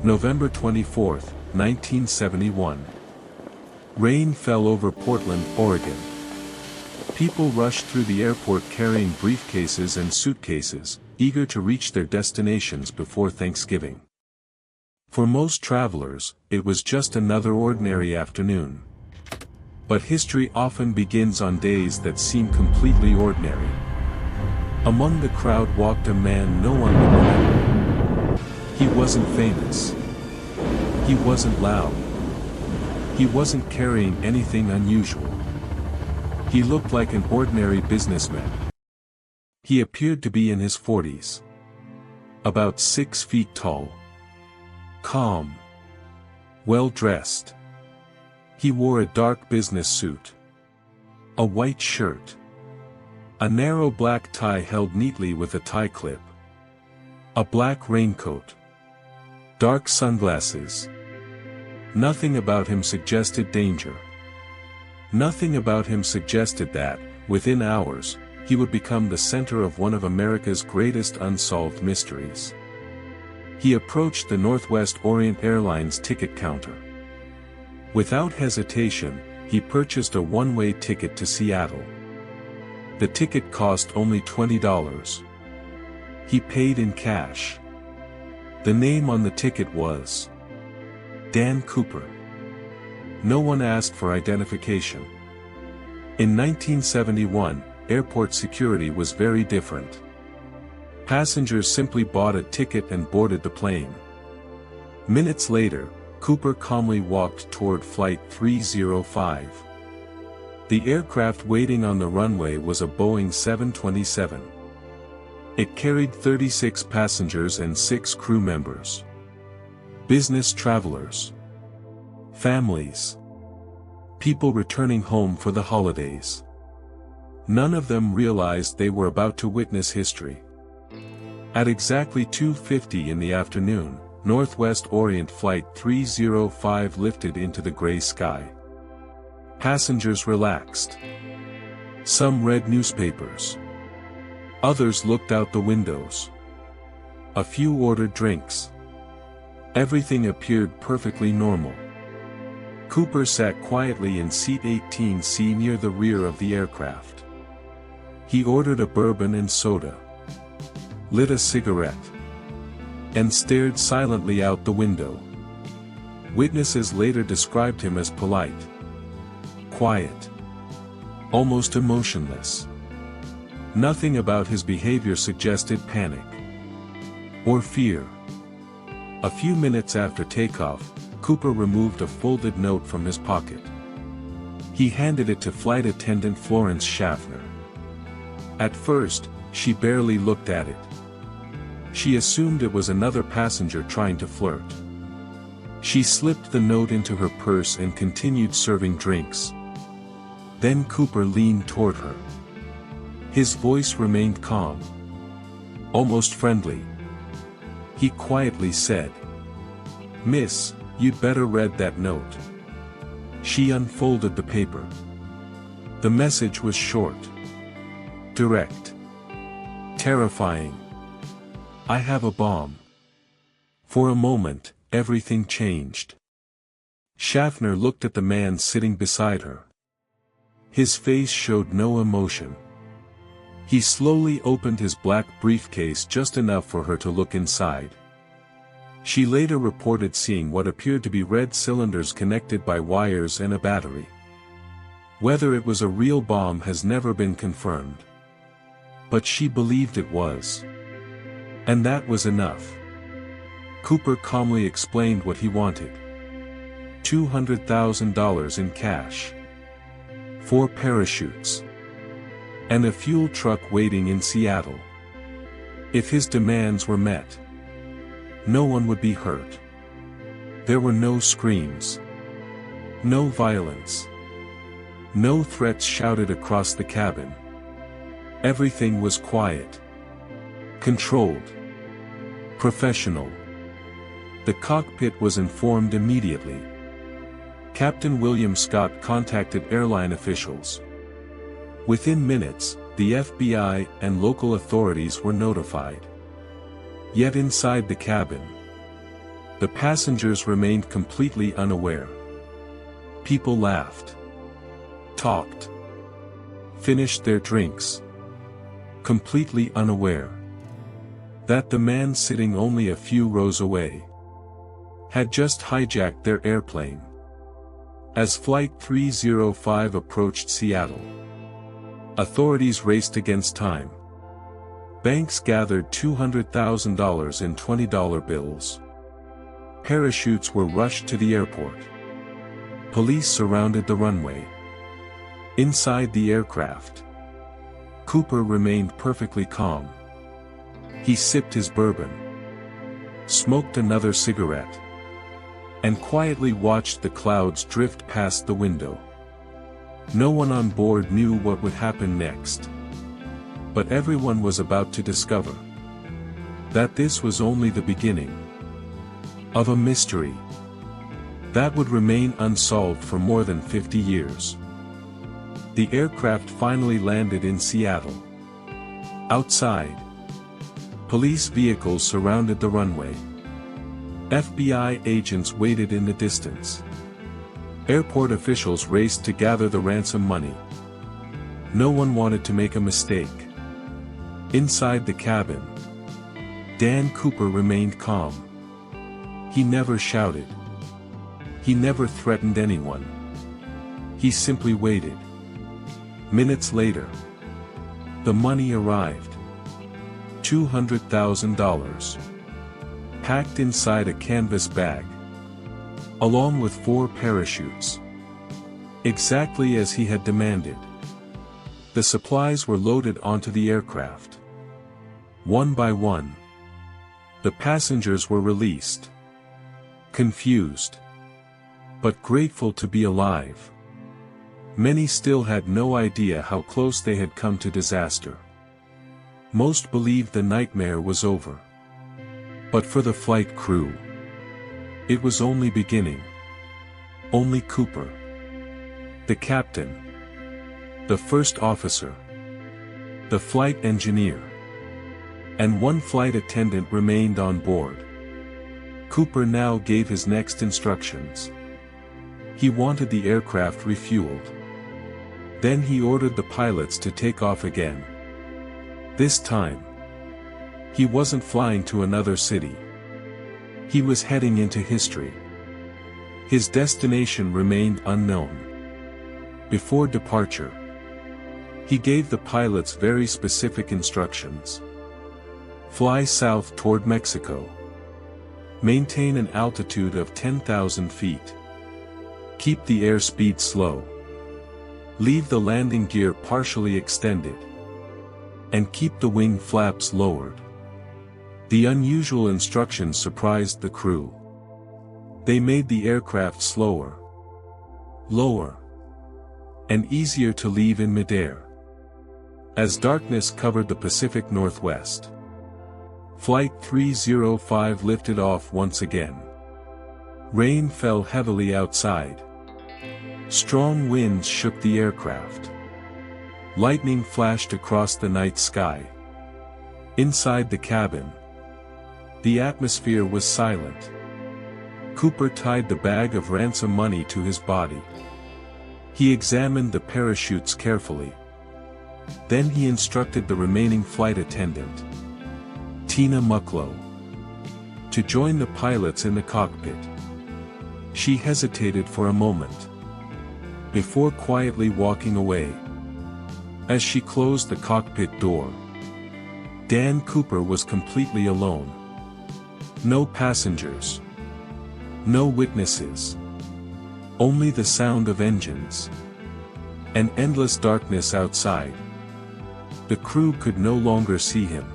November 24, 1971. Rain fell over Portland, Oregon. People rushed through the airport carrying briefcases and suitcases, eager to reach their destinations before Thanksgiving. For most travelers, it was just another ordinary afternoon. But history often begins on days that seem completely ordinary. Among the crowd walked a man no one would remember. He wasn't famous. He wasn't loud. He wasn't carrying anything unusual. He looked like an ordinary businessman. He appeared to be in his 40s. About 6 feet tall. Calm. Well-dressed. He wore a dark business suit. A white shirt. A narrow black tie held neatly with a tie clip. A black raincoat. Dark sunglasses. Nothing about him suggested danger. Nothing about him suggested that, within hours, he would become the center of one of America's greatest unsolved mysteries. He approached the Northwest Orient Airlines ticket counter. Without hesitation, he purchased a one-way ticket to Seattle. The ticket cost only $20. He paid in cash. The name on the ticket was Dan Cooper. No one asked for identification. In 1971, airport security was very different. Passengers simply bought a ticket and boarded the plane. Minutes later, Cooper calmly walked toward Flight 305. The aircraft waiting on the runway was a Boeing 727. It carried 36 passengers and 6 crew members. Business travelers. Families. People returning home for the holidays. None of them realized they were about to witness history. At exactly 2:50 in the afternoon, Northwest Orient Flight 305 lifted into the gray sky. Passengers relaxed. Some read newspapers. Others looked out the windows. A few ordered drinks. Everything appeared perfectly normal. Cooper sat quietly in seat 18C near the rear of the aircraft. He ordered a bourbon and soda, lit a cigarette, and stared silently out the window. Witnesses later described him as polite, quiet, almost emotionless. Nothing about his behavior suggested panic or fear. A few minutes after takeoff, Cooper removed a folded note from his pocket. He handed it to flight attendant Florence Schaffner. At first, she barely looked at it. She assumed it was another passenger trying to flirt. She slipped the note into her purse and continued serving drinks. Then Cooper leaned toward her. His voice remained calm, almost friendly. He quietly said, "Miss, you'd better read that note." She unfolded the paper. The message was short, direct, terrifying. "I have a bomb." For a moment, everything changed. Schaffner looked at the man sitting beside her. His face showed no emotion. He slowly opened his black briefcase just enough for her to look inside. She later reported seeing what appeared to be red cylinders connected by wires and a battery. Whether it was a real bomb has never been confirmed. But she believed it was. And that was enough. Cooper calmly explained what he wanted. $200,000 in cash. 4 parachutes. And a fuel truck waiting in Seattle. If his demands were met, no one would be hurt. There were no screams. No violence. No threats shouted across the cabin. Everything was quiet. Controlled. Professional. The cockpit was informed immediately. Captain William Scott contacted airline officials. Within minutes, the FBI and local authorities were notified. Yet inside the cabin, The passengers remained completely unaware. People laughed, talked, finished their drinks, completely unaware that the man sitting only a few rows away had just hijacked their airplane. As Flight 305 approached Seattle, authorities raced against time. Banks gathered $200,000 in $20 bills. Parachutes were rushed to the airport. Police surrounded the runway. Inside the aircraft, Cooper remained perfectly calm. He sipped his bourbon, smoked another cigarette, and quietly watched the clouds drift past the window. No one on board knew what would happen next. But everyone was about to discover that this was only the beginning of a mystery that would remain unsolved for more than 50 years. The aircraft finally landed in Seattle. Outside, police vehicles surrounded the runway. FBI agents waited in the distance. Airport officials raced to gather the ransom money. No one wanted to make a mistake. Inside the cabin, Dan Cooper remained calm. He never shouted. He never threatened anyone. He simply waited. Minutes later, the money arrived. $200,000. Packed inside a canvas bag, along with 4 parachutes. Exactly as he had demanded. The supplies were loaded onto the aircraft. One by one, the passengers were released. Confused, but grateful to be alive. Many still had no idea how close they had come to disaster. Most believed the nightmare was over. But for the flight crew, it was only beginning. Only Cooper, the captain, the first officer, the flight engineer, and one flight attendant remained on board. Cooper now gave his next instructions. He wanted the aircraft refueled. Then he ordered the pilots to take off again. This time, he wasn't flying to another city. He was heading into history. His destination remained unknown. Before departure, he gave the pilots very specific instructions. Fly south toward Mexico. Maintain an altitude of 10,000 feet. Keep the airspeed slow. Leave the landing gear partially extended. And keep the wing flaps lowered. The unusual instructions surprised the crew. They made the aircraft slower, lower, and easier to leave in midair. As darkness covered the Pacific Northwest, Flight 305 lifted off once again. Rain fell heavily outside. Strong winds shook the aircraft. Lightning flashed across the night sky. Inside the cabin, the atmosphere was silent. Cooper tied the bag of ransom money to his body. He examined the parachutes carefully. Then he instructed the remaining flight attendant, Tina Mucklow, to join the pilots in the cockpit. She hesitated for a moment, before quietly walking away. As she closed the cockpit door, Dan Cooper was completely alone. No passengers. No witnesses. Only the sound of engines. And endless darkness outside. The crew could no longer see him.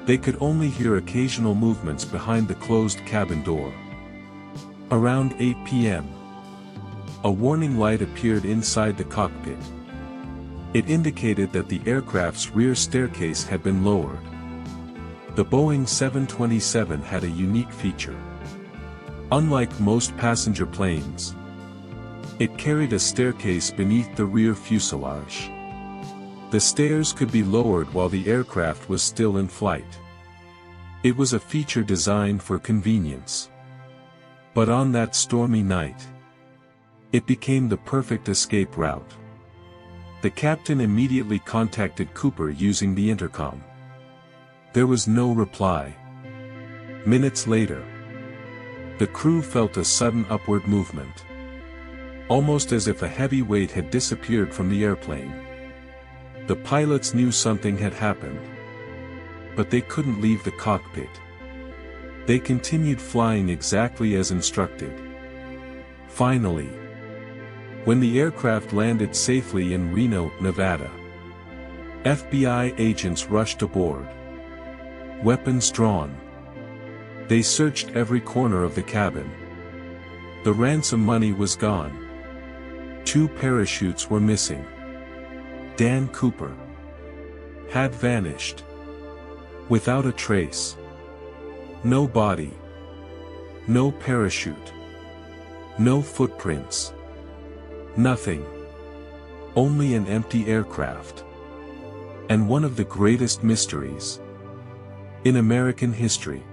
They could only hear occasional movements behind the closed cabin door. Around 8 p.m., a warning light appeared inside the cockpit. It indicated that the aircraft's rear staircase had been lowered. The Boeing 727 had a unique feature. Unlike most passenger planes, it carried a staircase beneath the rear fuselage. The stairs could be lowered while the aircraft was still in flight. It was a feature designed for convenience. But on that stormy night, it became the perfect escape route. The captain immediately contacted Cooper using the intercom. There was no reply. Minutes later, the crew felt a sudden upward movement. Almost as if a heavy weight had disappeared from the airplane. The pilots knew something had happened. But they couldn't leave the cockpit. They continued flying exactly as instructed. Finally, when the aircraft landed safely in Reno, Nevada, FBI agents rushed aboard. Weapons drawn. They searched every corner of the cabin. The ransom money was gone. 2 parachutes were missing. Dan Cooper had vanished. Without a trace. No body. No parachute. No footprints. Nothing. Only an empty aircraft. And one of the greatest mysteries in American history.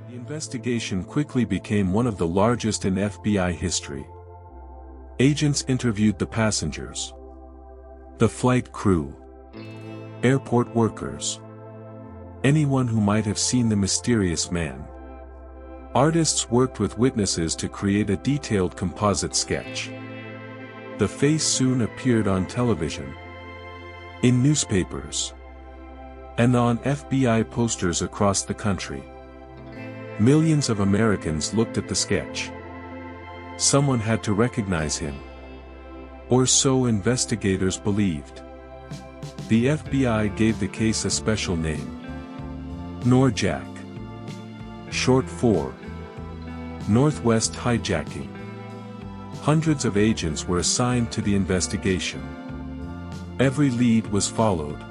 The investigation quickly became one of the largest in FBI history. Agents interviewed the passengers, the flight crew, airport workers, anyone who might have seen the mysterious man. Artists worked with witnesses to create a detailed composite sketch. The face soon appeared on television, in newspapers, and on FBI posters across the country. Millions of Americans looked at the sketch. Someone had to recognize him. Or so investigators believed. The FBI gave the case a special name. Norjack. Short for Northwest Hijacking. Hundreds of agents were assigned to the investigation. Every lead was followed.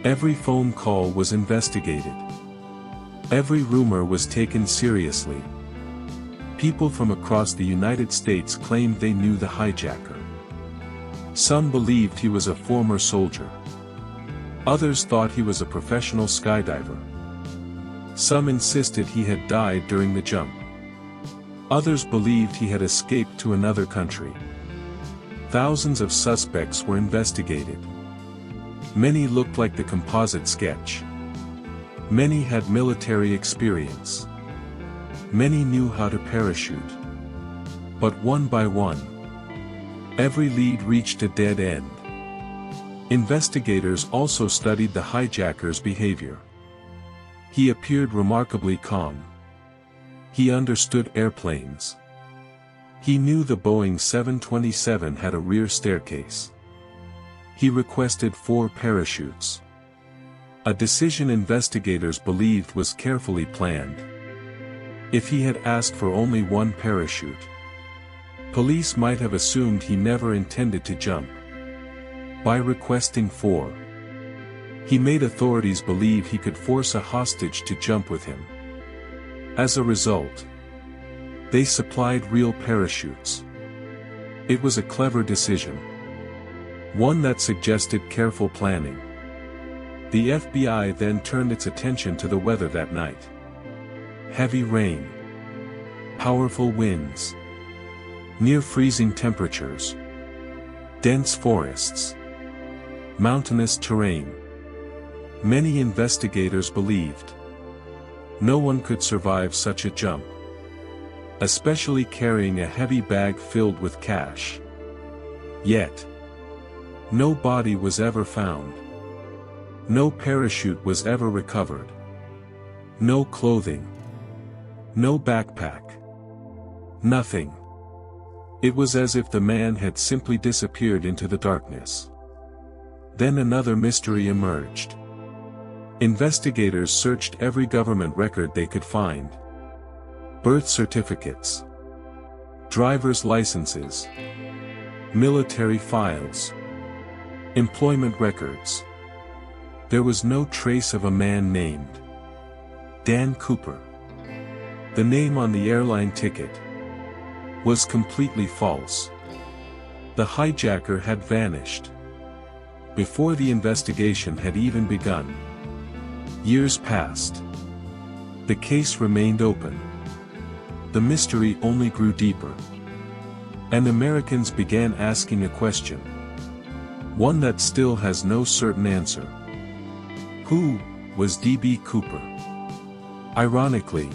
Every phone call was investigated. Every rumor was taken seriously. People from across the United States claimed they knew the hijacker. Some believed he was a former soldier. Others thought he was a professional skydiver. Some insisted he had died during the jump. Others believed he had escaped to another country. Thousands of suspects were investigated. Many looked like the composite sketch. Many had military experience. Many knew how to parachute. But one by one, every lead reached a dead end. Investigators also studied the hijacker's behavior. He appeared remarkably calm. He understood airplanes. He knew the Boeing 727 had a rear staircase. He requested 4 parachutes. A decision investigators believed was carefully planned. If he had asked for only 1 parachute, police might have assumed he never intended to jump. By requesting 4, he made authorities believe he could force a hostage to jump with him. As a result, they supplied real parachutes. It was a clever decision. One that suggested careful planning. The FBI then turned its attention to the weather that night. Heavy rain. Powerful winds. Near-freezing temperatures. Dense forests. Mountainous terrain. Many investigators believed no one could survive such a jump. Especially carrying a heavy bag filled with cash. Yet, no body was ever found. No parachute was ever recovered. No clothing. No backpack. Nothing. It was as if the man had simply disappeared into the darkness. Then another mystery emerged. Investigators searched every government record they could find. Birth certificates. Driver's licenses. Military files. Employment records. There was no trace of a man named Dan Cooper. The name on the airline ticket was completely false. The hijacker had vanished before the investigation had even begun. Years passed. The case remained open. the mystery only grew deeper. And Americans began asking a question. One that still has no certain answer. Who was D.B. Cooper? Ironically,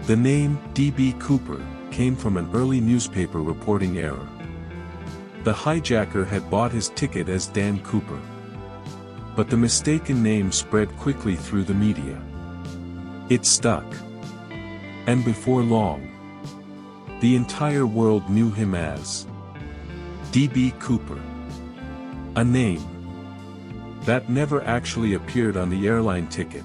the name D.B. Cooper came from an early newspaper reporting error. The hijacker had bought his ticket as Dan Cooper. But the mistaken name spread quickly through the media. It stuck. And before long, the entire world knew him as D.B. Cooper. A name that never actually appeared on the airline ticket.